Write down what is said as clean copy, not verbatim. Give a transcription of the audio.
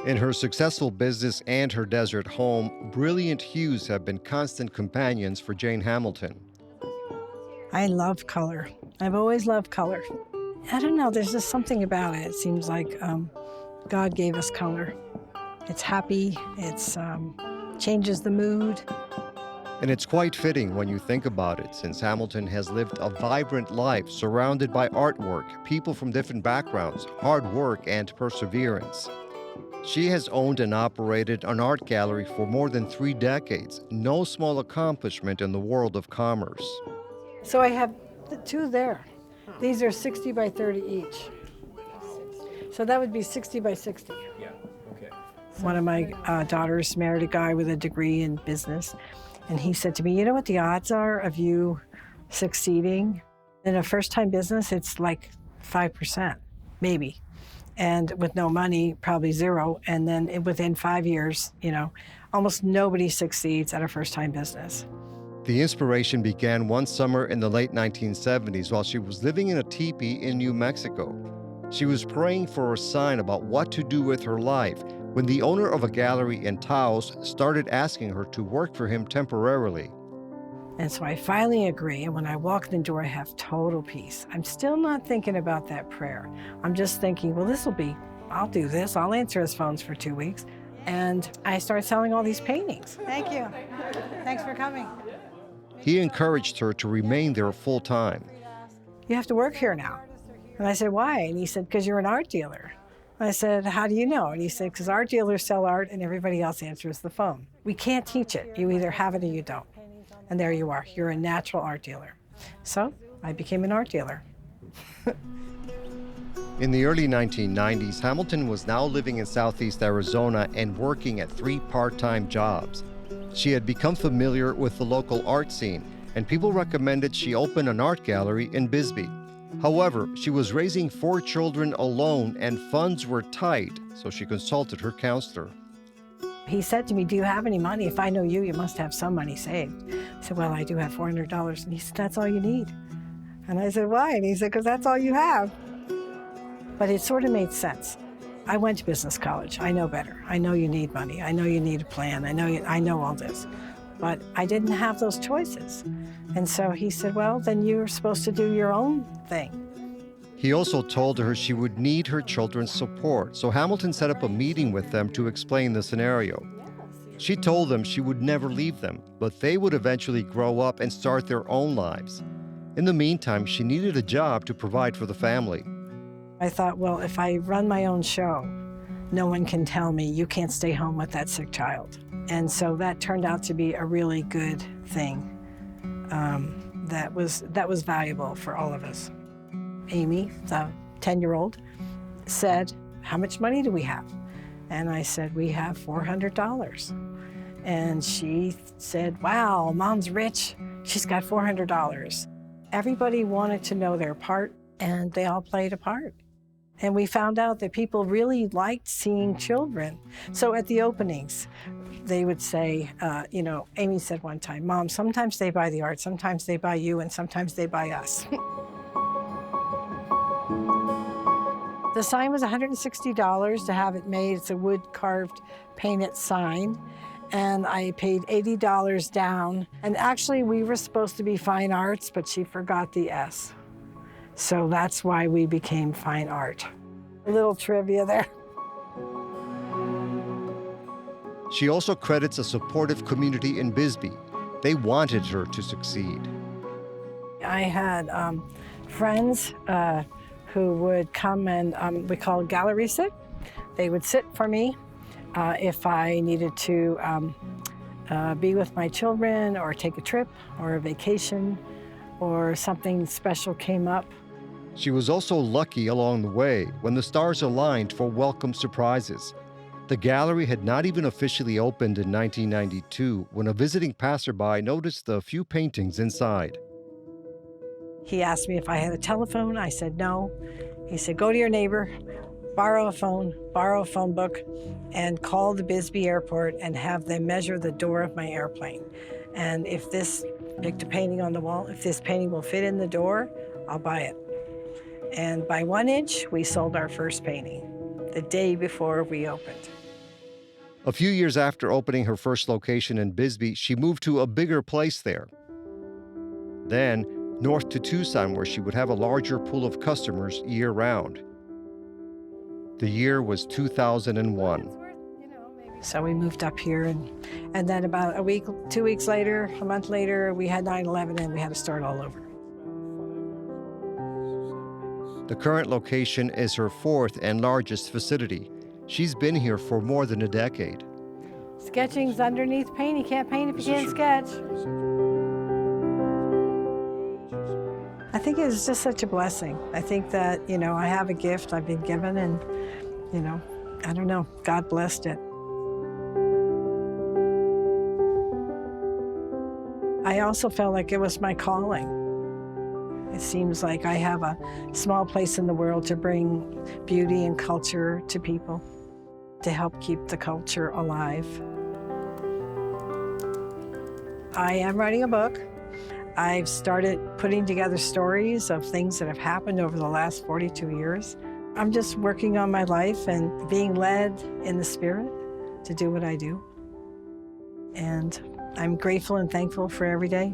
In her successful business and her desert home, brilliant hues have been constant companions for Jane Hamilton. I love color. I've always loved color. I don't know, there's just something about it. It seems like God gave us color. It's happy, it's changes the mood. And it's quite fitting when you think about it, since Hamilton has lived a vibrant life surrounded by artwork, people from different backgrounds, hard work, and perseverance. She has owned and operated an art gallery for more than 3 decades, no small accomplishment in the world of commerce. So I have the two there. These are 60 by 30 each. So that would be 60 by 60. Yeah, okay. One of my daughters married a guy with a degree in business, and he said to me, you know what the odds are of you succeeding? In a first-time business, it's like 5%, maybe. And with no money, probably zero. And then within 5 years, almost nobody succeeds at a first-time business. The inspiration began one summer in the late 1970s while she was living in a teepee in New Mexico. She was praying for a sign about what to do with her life when the owner of a gallery in Taos started asking her to work for him temporarily. And so I finally agree, and when I walk in the door, I have total peace. I'm still not thinking about that prayer. I'm just thinking, well, I'll do this. I'll answer his phones for 2 weeks. And I started selling all these paintings. Thank you. Thanks for coming. He encouraged her to remain there full time. You have to work here now. And I said, why? And he said, because you're an art dealer. I said, how do you know? And he said, because art dealers sell art and everybody else answers the phone. We can't teach it. You either have it or you don't. And there you are. You're a natural art dealer. So I became an art dealer. In the early 1990s, Hamilton was now living in Southeast Arizona and working at 3 part-time jobs. She had become familiar with the local art scene, and people recommended she open an art gallery in Bisbee. However, she was raising 4 children alone and funds were tight, so she consulted her counselor. He said to me, do you have any money? If I know you, you must have some money saved. I said, well, I do have $400. And he said, that's all you need. And I said, why? And he said, because that's all you have. But it sort of made sense. I went to business college. I know better. I know you need money. I know you need a plan. I know all this. But I didn't have those choices. And so he said, well, then you're supposed to do your own thing. He also told her she would need her children's support, so Hamilton set up a meeting with them to explain the scenario. She told them she would never leave them, but they would eventually grow up and start their own lives. In the meantime, she needed a job to provide for the family. I thought, well, if I run my own show, no one can tell me you can't stay home with that sick child. And so that turned out to be a really good thing that was valuable for all of us. Amy, the 10-year-old, said, how much money do we have? And I said, we have $400. And she said, wow, Mom's rich. She's got $400. Everybody wanted to know their part, and they all played a part. And we found out that people really liked seeing children. So at the openings, they would say, Amy said one time, Mom, sometimes they buy the art, sometimes they buy you, and sometimes they buy us. The sign was $160 to have it made. It's a wood-carved, painted sign. And I paid $80 down. And actually, we were supposed to be fine arts, but she forgot the S. So that's why we became fine art. A little trivia there. She also credits a supportive community in Bisbee. They wanted her to succeed. I had friends who would come and we call gallery sit. They would sit for me if I needed to be with my children or take a trip or a vacation or something special came up. She was also lucky along the way when the stars aligned for welcome surprises. The gallery had not even officially opened in 1992 when a visiting passerby noticed a few paintings inside. He asked me if I had a telephone. I said no. He said, go to your neighbor, borrow a phone book, and call the Bisbee airport and have them measure the door of my airplane. And if this, picked a painting on the wall, if this painting will fit in the door, I'll buy it. And by 1 inch, we sold our first painting the day before we opened. A few years after opening her first location in Bisbee, she moved to a bigger place there. Then, north to Tucson, where she would have a larger pool of customers year-round. The year was 2001. So we moved up here, and then about a week, 2 weeks later, a month later, we had 9/11 and we had to start all over. The current location is her fourth and largest facility. She's been here for more than a decade. Sketching's underneath paint. You can't paint if you can't sketch. I think it's just such a blessing. I think that, I have a gift I've been given, and, I don't know, God blessed it. I also felt like it was my calling. It seems like I have a small place in the world to bring beauty and culture to people, to help keep the culture alive. I am writing a book. I've started putting together stories of things that have happened over the last 42 years. I'm just working on my life and being led in the Spirit to do what I do. And I'm grateful and thankful for every day.